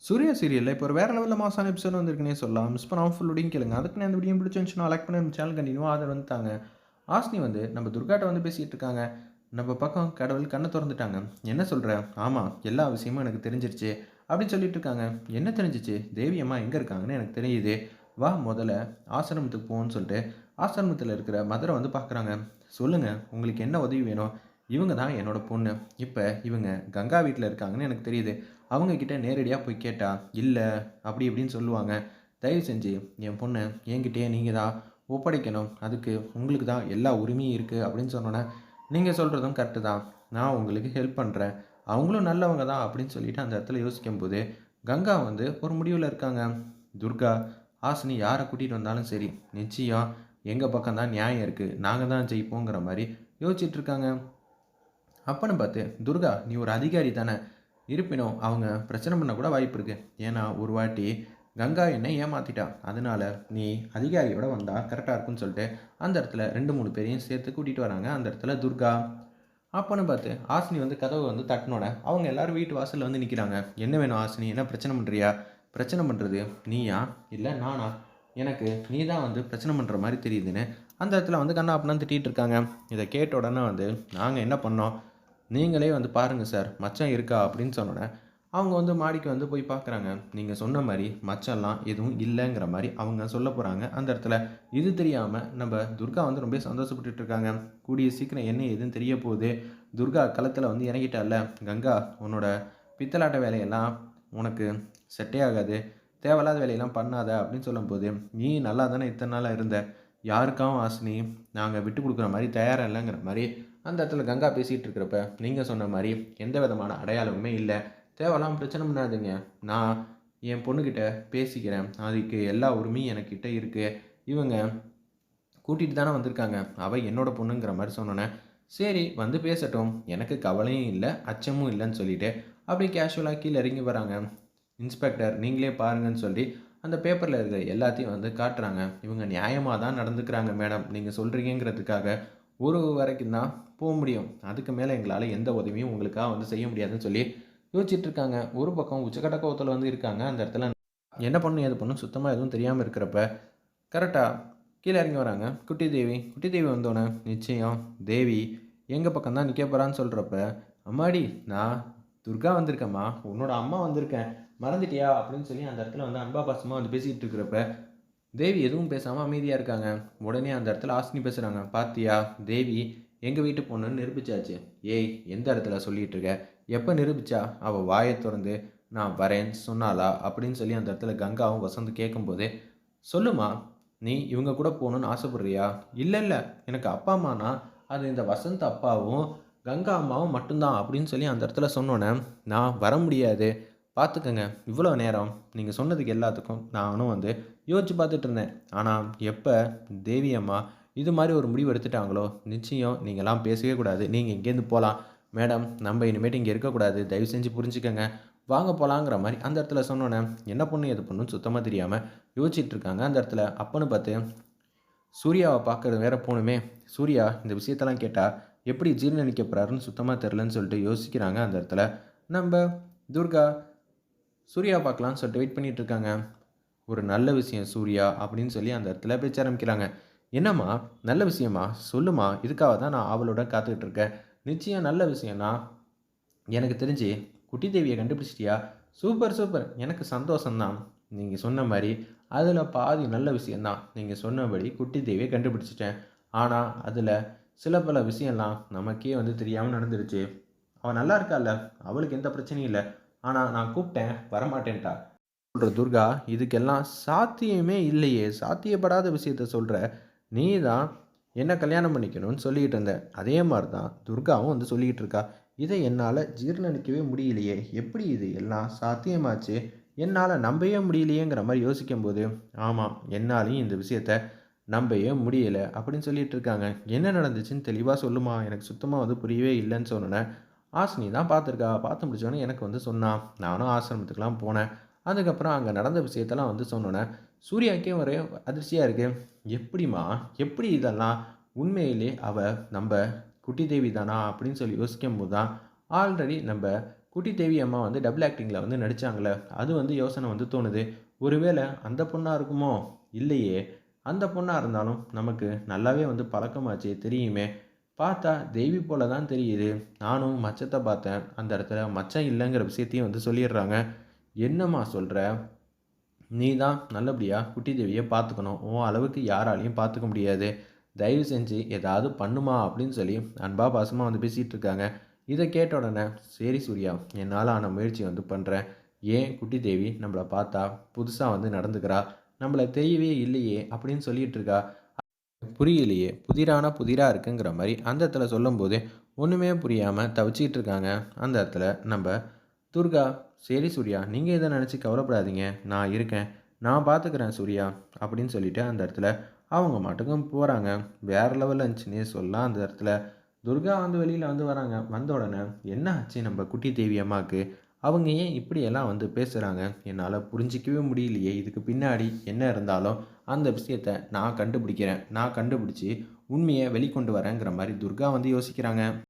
சூர்யா சீரியல்ல இப்போ ஒரு வேற லெவல்ல மாஸான எபிசோட் வந்திருக்குன்னே சொல்லலாம். மிஸ் பண்ணாம ஃபுல் வீடியோவும் கேளுங்க. அதுக்குன்னு அந்த வீடியோ பிடிச்சிருந்துச்சுன்னா லைக் பண்ணி நம்ம சேனல் கண்டினியூவா ஆதரவு வந்து தாங்க. ஹாசினி வந்து நம்ம துர்காட்ட வந்து பேசிட்டு இருக்காங்க. நம்ம பக்கம் கடவுள் கண்ண தொறந்துட்டாங்க. "என்ன சொல்ற? ஆமா, எல்லா விஷயமும் எனக்கு தெரிஞ்சிருச்சு." அப்படின்னு சொல்லிட்டு இருக்காங்க. "என்ன தெரிஞ்சுச்சு? தேவி அம்மா எங்க இருக்காங்கன்னு எனக்கு தெரியுது. வா முதல்ல ஆசிரமத்துக்கு போவோம்ன்னு" சொல்லிட்டு ஆசிரமத்தில இருக்கிற மதர வந்து பார்க்குறாங்க. "சொல்லுங்க, உங்களுக்கு என்ன உதவி வேணும்?" "இவங்க தான் என்னோட பொண்ணு. இப்ப இவங்க கங்கா வீட்ல இருக்காங்கன்னு எனக்கு தெரியுது. அவங்க கிட்ட நேரடியா போய் கேட்டா, இல்ல அப்படி இப்படின்னு சொல்லுவாங்க. தயவு செஞ்சு என் பொண்ண என்கிட்டயே நீங்க தான் ஒப்படைக்கணும். அதுக்கு உங்களுக்கு தான் எல்லா உரிமையும் இருக்கு அப்படின்னு சொன்னோனே, நீங்க சொல்றதும் கரெக்ட்டு தான். நான் உங்களுக்கு ஹெல்ப் பண்றேன். அவங்களும் நல்லவங்க தான் அப்படின்னு சொல்லிட்டு அந்த இடத்துல யோசிக்கும்போது, கங்கா வந்து ஒரு முடிவுல இருக்காங்க. துர்கா, ஹாசினி யார கூட்டிட்டு வந்தாலும் சரி, நிச்சயம் எங்க பக்கம் தான் நியாயம் இருக்கு. நாங்க தான் ஜெயிப்போங்கிற மாரி யோசிச்சுட்டு இருக்காங்க. அப்பன்னு பார்த்து, "துர்கா, நீ ஒரு அதிகாரி தானே! இருப்பினும் அவங்க பிரச்சனை பண்ண கூட வாய்ப்பு இருக்கு. ஏன்னா, ஒரு வாட்டி கங்கா என்னை ஏமாத்திட்டா. அதனால நீ அதிகாரியோட வந்தா கரெக்ட்டா இருக்கும்ன்னு" சொல்லிட்டு, அந்த இடத்துல 2, 3 பேரையும் சேர்த்து கூட்டிட்டு வராங்க. அந்த இடத்துல துர்கா. அப்பன்னு பார்த்து, ஹாசினி வந்து கதவ வந்து தட்டுனோனே, அவங்க எல்லாரும் வீட்டு வாசல்ல வந்து நிக்கிறாங்க. "என்ன வேணும் ஹாசினி? என்ன பிரச்சனை பண்றியா?" "பிரச்சனை பண்றது நீயா? இல்ல நானா? எனக்கு நீ தான் வந்து பிரச்சனை பண்ற மாரி தெரியுதுன்னு" அந்த இடத்துல வந்து கன்னா பின்னான்னு திட்டிட்டு இருக்காங்க. இத கேட்ட உடனே வந்து, "நாங்க என்ன பண்ணோம்? நீங்களே வந்து பாருங்க சார், மச்சான் இருக்கா?" அப்படின்னு சொன்னோனே, அவங்க வந்து மாடிக்கு வந்து போய் பார்க்குறாங்க. நீங்க சொன்ன மாரி மச்சம்லாம் எதுவும் இல்லங்கிற மாரி அவங்க சொல்லப் போறாங்க அந்த இடத்துல. இது தெரியாம நம்ப துர்கா வந்து ரொம்பவே சந்தோஷப்பட்டுட்டு இருக்காங்க. கூடிய சீக்கிரம் என்ன ஏதுன்னு தெரிய போகுது. துர்கா களத்துல வந்து இறங்கிட்டால்ல, "கங்கா, உன்னோட பித்தலாட்ட வேலையெல்லாம் உனக்கு செட்டே ஆகாது. தேவையில்லாத வேலையெல்லாம் பண்ணாத" அப்படின்னு சொல்லும்போது, "நீ நல்லா தானே இத்தன நாளா இருந்த. யாருக்காகவும் ஹாசினி நாங்க விட்டுக் குடுக்குற மாரி தயாரா இல்லங்கிற மாரி" அந்த இடத்துல கங்கா பேசிட்டு இருக்கிறப்ப, நீங்க சொன்ன மாரி எந்த விதமான அடையாளமுமே இல்ல. தேவையில்லாம பிரச்சனை பண்ணாதீங்க. நான் என் பொண்ணுகிட்ட பேசிக்கிறேன். அதுக்கு எல்லா உரிமையும் எனக்கிட்ட இருக்கு. இவங்க கூட்டிட்டு தானே வந்திருக்காங்க. அவ என்னோட பொண்ணுங்கிற மாரி சொன்னோனே, சரி வந்து பேசட்டும். எனக்கு கவலையும் இல்ல, அச்சமும் இல்லன்னு சொல்லிட்டு, அப்படியே கேஷுவலா கீழ இறங்கி வராங்க. இன்ஸ்பெக்டர் நீங்களே பாருங்கன்னு சொல்லி, அந்த பேப்பர்ல இருக்கிற எல்லாத்தையும் வந்து காட்டுறாங்க. இவங்க நியாயமா தான் நடந்துக்கிறாங்க மேடம். நீங்க சொல்றீங்கங்கிறதுக்காக ஒரு வரைக்கும் தான் முடியும். அதுக்கு மேல எங்களால எந்த உதவியும் உங்களுக்காக வந்து செய்ய முடியாதுன்னு சொல்லி யோசிச்சுட்டு இருக்காங்க. ஒரு பக்கம் உச்சக்கட்ட கோவத்துல வந்து இருக்காங்க. அந்த இடத்துல என்ன பண்ணணும், ஏது பண்ணணும் சுத்தமா எதுவும் தெரியாம இருக்கிறப்ப, கரெக்ட்டா கீழ இறங்கி வராங்க. குட்டி தேவி. குட்டி தேவி வந்தோனே, நிச்சயம் தேவி எங்க பக்கம் தான் நிக்க போறான்னு சொல்றப்ப, "அம்மாடி! நான் துர்கா வந்திருக்கேன்ம்மா. உன்னோட அம்மா வந்திருக்கேன். மறந்துட்டியா?" அப்படின்னு சொல்லி அந்த இடத்துல வந்து அன்பா பாசமா வந்து பேசிட்டு இருக்கிறப்ப, தேவி எதுவும் பேசாம அமைதியா இருக்காங்க. உடனே அந்த இடத்துல ஹாசினி பேசுறாங்க. "பாத்தியா? தேவி எங்க வீட்டு பொண்ணுன்னு நிரூபிச்சாச்சு." "ஏய்! எந்த இடத்துல சொல்லிட்டு இருக்க? எப்ப நிரூபிச்சா? அவ வாய தொறந்து நான் வரேன்னு சொன்னாளா?" அப்படின்னு சொல்லி அந்த இடத்துல கங்காவும் வசந்தும் கேட்கும்போது, "சொல்லுமா, நீ இவங்க கூட போணும்னு ஆசைப்படுறியா?" "இல்ல, இல்ல. எனக்கு அப்பா, அம்மானா அது இந்த வசந்த் அப்பாவும், கங்கா அம்மாவும் மட்டும் தான்." அப்படின்னு சொல்லி அந்த இடத்துல சொன்னோனே, "நான் வர முடியாது. பார்த்துக்கங்க. இவ்வளோ நேரம் நீங்க சொன்னதுக்கு எல்லாத்துக்கும் நானும் வந்து யோசிச்சு பார்த்துட்டு இருந்தேன். ஆனா, எப்ப தேவி அம்மா இது மாரி ஒரு முடிவு எடுத்துட்டாங்களோ, நிச்சயம் நீங்கலாம் பேசவே கூடாது. நீங்க இங்கேருந்து போலாம். மேடம், நம்ம இனிமேட்டு இங்க இருக்கக்கூடாது. தயவு செஞ்சு புரிஞ்சுக்கங்க. வாங்க போலாங்கிற" மாரி அந்த இடத்துல சொன்னோனே, என்ன பொண்ணு, ஏது பொண்ணுன்னு சுத்தமா தெரியாம யோசிச்சுட்டு இருக்காங்க. அந்த இடத்துல அப்பன்னு பார்த்து சூர்யாவ பார்க்கறது வேற போணுமே. சூர்யா இந்த விஷயத்தெல்லாம் கேட்டா எப்படி ஜீரணிக்க போறாருன்னு சுத்தமா தெரியலன்னு சொல்லிட்டு யோசிக்கிறாங்க அந்த இடத்துல. நம்ப துர்கா சூர்யாவ பார்க்கலான்னு சொல்லிட்டு வெயிட் பண்ணிட்டு இருக்காங்க. "ஒரு நல்ல விஷயம் சூர்யா" அப்படின்னு சொல்லி அந்த இடத்துல பேச்ச ஆரம்பிக்கிறாங்க. "என்னம்மா? நல்ல விஷயமா? சொல்லுமா. இதுக்காக தான் நான் ஆவலோட காத்துக்கிட்டு இருக்கேன்." "நிச்சயம் நல்ல விஷயம்னா, எனக்கு தெரிஞ்சு குட்டி தேவிய கண்டுபிடிச்சிட்டியா? Super, super. எனக்கு சந்தோஷம் தான். நீங்க சொன்ன மாரி அதுல பாதி நல்ல விஷயம் தான். நீங்க சொன்னபடி குட்டி தேவிய கண்டுபிடிச்சுட்டேன். ஆனா, அதுல சில பல விஷயம்லாம் நமக்கே வந்து தெரியாம நடந்துருச்சு. அவ நல்லா இருக்கால்ல. அவளுக்கு எந்த பிரச்சனையும் இல்ல. ஆனா நான் கூப்பிட்டேன் வரமாட்டேன்ட்டா." சொல்ற துர்கா, "இதுக்கெல்லாம் சாத்தியமே இல்லையே! சாத்தியப்படாத விஷயத்த சொல்ற. நீ தான் என்ன கல்யாணம் பண்ணிக்கணும்னு சொல்லிட்டு இருந்த. அதே மாரி தான் துர்காவும் வந்து சொல்லிக்கிட்டு இருக்கா. இத என்னால ஜீரணிக்கவே முடியலையே! எப்படி இது எல்லாம் சாத்தியமாச்சு? என்னால நம்பவே முடியலையேங்கிற மாரி யோசிக்கும்போது, ஆமா, என்னாலயும் இந்த விஷயத்த நம்பவே முடியல." அப்படின்னு சொல்லிட்டு இருக்காங்க. "என்ன நடந்துச்சுன்னு தெளிவா சொல்லுமா. எனக்கு சுத்தமா வந்து புரியவே இல்லன்னு" சொன்னோனே, "ஹாசினி தான் பார்த்துருக்கா. பார்த்து முடிச்சோனே எனக்கு வந்து சொன்னா. நானும் ஆசிரமத்துக்குலாம் போனேன். அதுக்கப்புறம் அங்க நடந்த விஷயத்தெல்லாம் வந்து சொன்னோனே, சூர்யாவுக்கே ஒரே அதிர்ச்சியா இருக்கு. "எப்படிம்மா? எப்படி இதெல்லாம்? உண்மையிலே அவ நம்ப குட்டி தேவி தானா?" அப்படின்னு சொல்லி யோசிக்கும்போது தான், ஆல்ரெடி நம்ப குட்டி தேவி அம்மா வந்து டபுள் ஆக்டிங்கில் வந்து நடித்தாங்களே, அது வந்து யோசனை வந்து தோணுது. ஒருவேளை அந்த பொண்ணா இருக்குமோ? இல்லையே! அந்த பொண்ணா இருந்தாலும் நமக்கு நல்லாவே வந்து பழக்கமாச்சே, தெரியுமே! பார்த்தா தேவி போல தான் தெரியுது. நானும் மச்சத்த பார்த்தேன். அந்த இடத்துல மச்சம் இல்லங்கிற விஷயத்தையும் வந்து சொல்லிடுறாங்க. "என்னம்மா சொல்ற? நீ தான் நல்லபடியா குட்டி தேவிய பார்த்துக்கணும். உன் அளவுக்கு யாராலயும் பார்த்துக்க முடியாது. தயவு செஞ்சு ஏதாவது பண்ணுமா" அப்படின்னு சொல்லி அன்பா, பாசமா வந்து பேசிட்டு இருக்காங்க. இத கேட்ட உடனே, "சரி சூர்யா, என்னால ஆன முயற்சிய வந்து பண்றேன். ஏன் குட்டி தேவி நம்மள பார்த்தா புதுசா வந்து நடந்துக்கிறா? நம்மள தெரியவே இல்லையே" அப்படின்னு சொல்லிட்டு இருக்கா. புரியலையே, புதிரானா புதிரா இருக்குங்கிற மாரி அந்த இடத்துல சொல்லும்போதே, ஒண்ணுமே புரியாம தவிச்சுக்கிட்டு இருக்காங்க. அந்த இடத்துல நம்ப துர்கா, "சரி சூர்யா, நீங்க எத நெனச்சு கவலைப்படாதீங்க. நான் இருக்கேன். நான் பார்த்துக்கிறேன் சூர்யா" அப்படின்னு சொல்லிட்டு அந்த இடத்துல அவங்க மாட்டுக்கும் போறாங்க. வேற லெவல்ல இருந்துச்சுன்னே சொல்லலாம் அந்த இடத்துல. துர்கா வந்து வெளியில வந்து வராங்க. வந்த உடனே, "என்ன ஆச்சு நம்ப குட்டி தேவி அம்மாக்கு? அவங்க ஏன் இப்படியெல்லாம் வந்து பேசுறாங்க? என்னால புரிஞ்சிக்கவே முடியலையே! இதுக்கு பின்னாடி என்ன இருந்தாலும் அந்த விஷயத்த நான் கண்டுபிடிக்கிறேன். நான் கண்டுபிடிச்சு உண்மைய வெளிக்கொண்டு வரேங்கிற மாரி துர்கா வந்து யோசிக்கிறாங்க.